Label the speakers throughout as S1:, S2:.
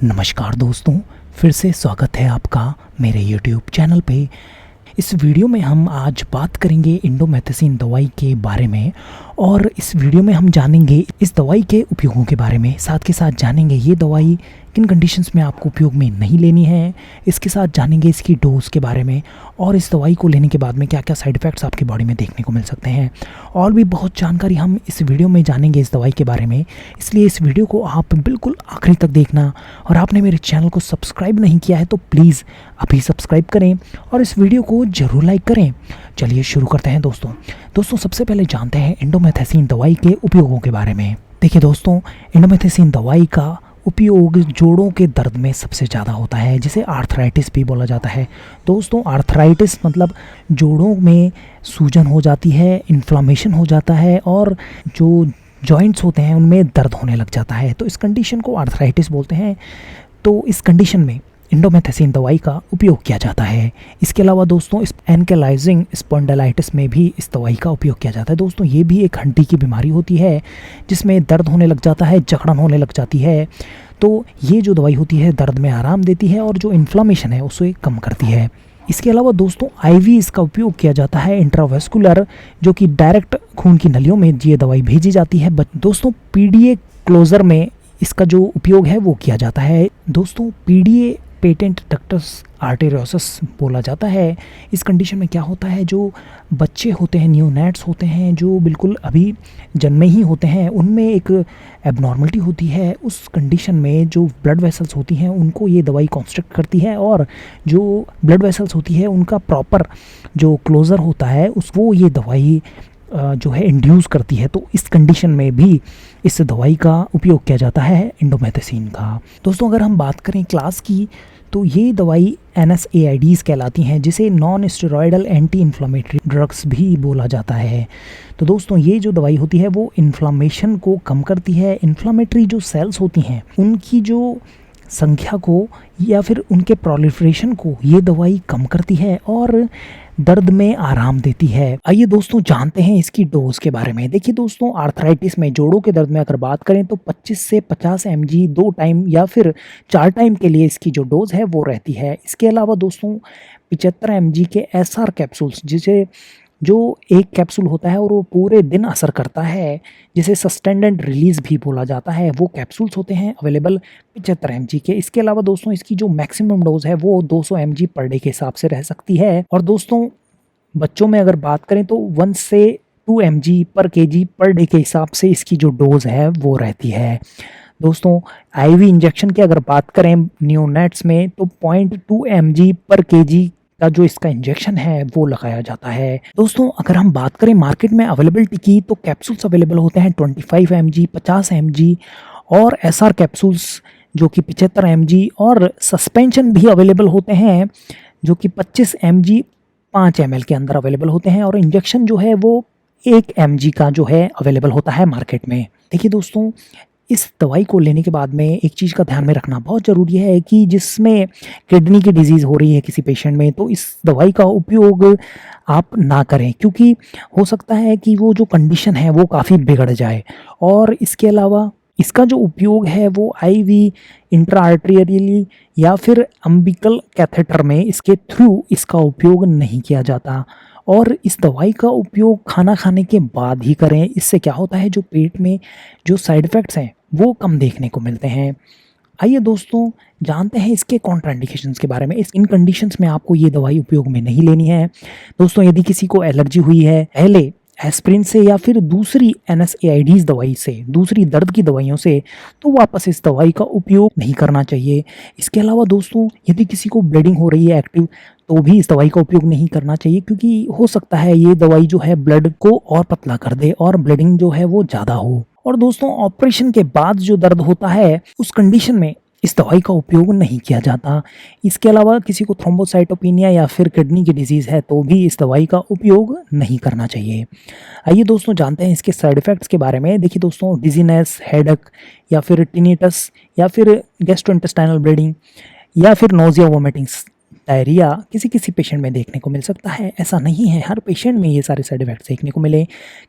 S1: नमस्कार दोस्तों, फिर से स्वागत है आपका मेरे YouTube चैनल पे। इस वीडियो में हम आज बात करेंगे इंडोमेथसिन दवाई के बारे में और इस वीडियो में हम जानेंगे इस दवाई के उपयोगों के बारे में। साथ के साथ जानेंगे ये दवाई किन कंडीशंस में आपको उपयोग में नहीं लेनी है। इसके साथ जानेंगे इसकी डोज के बारे में और इस दवाई को लेने के बाद में क्या क्या साइड इफ़ेक्ट्स आपकी बॉडी में देखने को मिल सकते हैं। और भी बहुत जानकारी हम इस वीडियो में जानेंगे इस दवाई के बारे में, इसलिए इस वीडियो को आप बिल्कुल आखिरी तक देखना। और आपने मेरे चैनल को सब्सक्राइब नहीं किया है तो प्लीज़ अभी सब्सक्राइब करें और इस वीडियो को ज़रूर लाइक करें। चलिए शुरू करते हैं दोस्तों सबसे पहले जानते हैं इंडोमेथसिन दवाई के उपयोगों के बारे में। देखिए दोस्तों, इंडोमेथसिन दवाई का उपयोग जोड़ों के दर्द में सबसे ज़्यादा होता है, जिसे आर्थराइटिस भी बोला जाता है। दोस्तों आर्थराइटिस मतलब जोड़ों में सूजन हो जाती है, इन्फ्लामेशन हो जाता है और जो जॉइंट्स होते हैं उनमें दर्द होने लग जाता है, तो इस कंडीशन को आर्थराइटिस बोलते हैं। तो इस कंडीशन में इंडोमेथसिन दवाई का उपयोग किया जाता है। इसके अलावा दोस्तों एनकेलाइजिंग स्पॉन्डिलाइटिस में भी इस दवाई का उपयोग किया जाता है। दोस्तों ये भी एक हड्डी की बीमारी होती है जिसमें दर्द होने लग जाता है, जकड़न होने लग जाती है। तो ये जो दवाई होती है दर्द में आराम देती है और जो इन्फ्लामेशन है उसे कम करती है। इसके अलावा दोस्तों आईवी इसका उपयोग किया जाता है, इंट्रावेस्कुलर, जो कि डायरेक्ट खून की नलियों में ये दवाई भेजी जाती है। दोस्तों पीडीए क्लोजर में इसका जो उपयोग है वो किया जाता है। दोस्तों पीडीए पेटेंट डक्टस आर्टेरियोसिस बोला जाता है। इस कंडीशन में क्या होता है, जो बच्चे होते हैं, न्यूनेट्स होते हैं, जो बिल्कुल अभी जन्मे ही होते हैं, उनमें एक एबनॉर्मलिटी होती है। उस कंडीशन में जो ब्लड वेसल्स होती हैं उनको ये दवाई कॉन्स्ट्रक्ट करती है और जो ब्लड वेसल्स होती है उनका प्रॉपर जो क्लोज़र होता है वो ये दवाई जो है इंड्यूस करती है। तो इस कंडीशन में भी इस दवाई का उपयोग किया जाता है इंडोमेथसिन का। दोस्तों अगर हम बात करें क्लास की, तो ये दवाई NSAIDs कहलाती हैं, जिसे non steroidal anti inflammatory drugs भी बोला जाता है। तो दोस्तों ये जो दवाई होती है वो इन्फ्लामेशन को कम करती है। इन्फ्लामेटरी जो सेल्स होती हैं उनकी जो संख्या को या फिर उनके प्रोलिफरेशन को ये दवाई कम करती है और दर्द में आराम देती है। आइए दोस्तों जानते हैं इसकी डोज के बारे में। देखिए दोस्तों, आर्थराइटिस में जोड़ों के दर्द में अगर बात करें तो 25 से 50 mg 2 टाइम या फिर 4 टाइम के लिए इसकी जो डोज है वो रहती है। इसके अलावा दोस्तों 75 mg के SR कैप्सूल्स, जिसे जो एक कैप्सूल होता है और वो पूरे दिन असर करता है, जिसे सस्टेंडेंट रिलीज भी बोला जाता है, वो कैप्सूल्स होते हैं अवेलेबल 75 mg के। इसके अलावा दोस्तों इसकी जो मैक्सिमम डोज है वो 200 mg पर डे के हिसाब से रह सकती है। और दोस्तों बच्चों में अगर बात करें तो 1 से 2 mg पर kg पर डे के हिसाब से इसकी जो डोज है वो रहती है। दोस्तों आईवी इंजेक्शन की अगर बात करें न्यूनेट्स में तो 0.2 mg पर kg का जो इसका इंजेक्शन है वो लगाया जाता है। दोस्तों अगर हम बात करें मार्केट में अवेलेबिलिटी की, तो कैप्सूल्स अवेलेबल होते हैं 25 mg, 50 mg और SR कैप्सूल्स जो कि 75 mg, और सस्पेंशन भी अवेलेबल होते हैं जो कि 25 mg 5 ml के अंदर अवेलेबल होते हैं। और इंजेक्शन जो है वो 1 mg का जो है अवेलेबल होता है मार्केट में। देखिए दोस्तों, इस दवाई को लेने के बाद में एक चीज़ का ध्यान में रखना बहुत ज़रूरी है कि जिसमें किडनी की डिजीज़ हो रही है किसी पेशेंट में, तो इस दवाई का उपयोग आप ना करें, क्योंकि हो सकता है कि वो जो कंडीशन है वो काफ़ी बिगड़ जाए। और इसके अलावा इसका जो उपयोग है वो आईवी, इंट्रा आर्टेरियली या फिर अम्बिकल कैथेटर में इसके थ्रू इसका उपयोग नहीं किया जाता। और इस दवाई का उपयोग खाना खाने के बाद ही करें। इससे क्या होता है, जो पेट में जो साइड इफ़ेक्ट्स हैं वो कम देखने को मिलते हैं। आइए दोस्तों जानते हैं इसके कॉन्ट्राइंडिकेशंस के बारे में। इन कंडीशंस में आपको ये दवाई उपयोग में नहीं लेनी है। दोस्तों यदि किसी को एलर्जी हुई है पहले एस्प्रिन से या फिर दूसरी NSAIDs दवाई से, दूसरी दर्द की दवाइयों से, तो वापस इस दवाई का उपयोग नहीं करना चाहिए। इसके अलावा दोस्तों यदि किसी को ब्लीडिंग हो रही है एक्टिव, तो भी इस दवाई का उपयोग नहीं करना चाहिए, क्योंकि हो सकता है ये दवाई जो है ब्लड को और पतला कर दे और ब्लीडिंग जो है वो ज़्यादा हो। और दोस्तों ऑपरेशन के बाद जो दर्द होता है उस कंडीशन में इस दवाई का उपयोग नहीं किया जाता। इसके अलावा किसी को थ्रोम्बोसाइटोपिनिया या फिर किडनी की डिजीज़ है तो भी इस दवाई का उपयोग नहीं करना चाहिए। आइए दोस्तों जानते हैं इसके साइड इफ़ेक्ट्स के बारे में। देखिए दोस्तों, डिजीनेस, हेडेक या फिर टिनिटस या फिर गैस्ट्रोइंटेस्टाइनल ब्लीडिंग या फिर नोजिया, वोमिटिंग्स डायरिया किसी किसी पेशेंट में देखने को मिल सकता है। ऐसा नहीं है हर पेशेंट में ये सारे साइड इफ़ेक्ट्स देखने को मिले,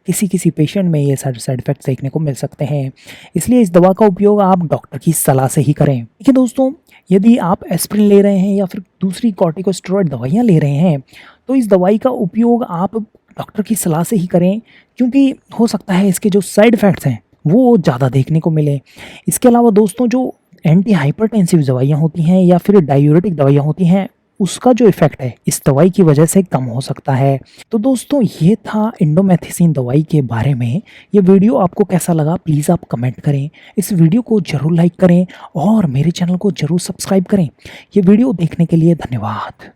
S1: किसी किसी पेशेंट में ये सारे साइड इफ़ेक्ट्स देखने को मिल सकते हैं। इसलिए इस दवा का उपयोग आप डॉक्टर की सलाह से ही करें। देखिए दोस्तों, यदि आप एस्पिरिन ले रहे हैं या फिर दूसरी कॉर्टिकोस्टेरॉइड दवाइयाँ ले रहे हैं, तो इस दवाई का उपयोग आप डॉक्टर की सलाह से ही करें, क्योंकि हो सकता है इसके जो साइड इफ़ेक्ट्स हैं वो ज़्यादा देखने को मिले। इसके अलावा दोस्तों, जो एंटी हाइपरटेंसिव दवाइयाँ होती हैं या फिर डायूरेटिक दवाइयाँ होती हैं, उसका जो इफ़ेक्ट है इस दवाई की वजह से कम हो सकता है। तो दोस्तों, ये था इंडोमेथिसिन दवाई के बारे में। ये वीडियो आपको कैसा लगा प्लीज़ आप कमेंट करें। इस वीडियो को ज़रूर लाइक करें और मेरे चैनल को ज़रूर सब्सक्राइब करें। ये वीडियो देखने के लिए धन्यवाद।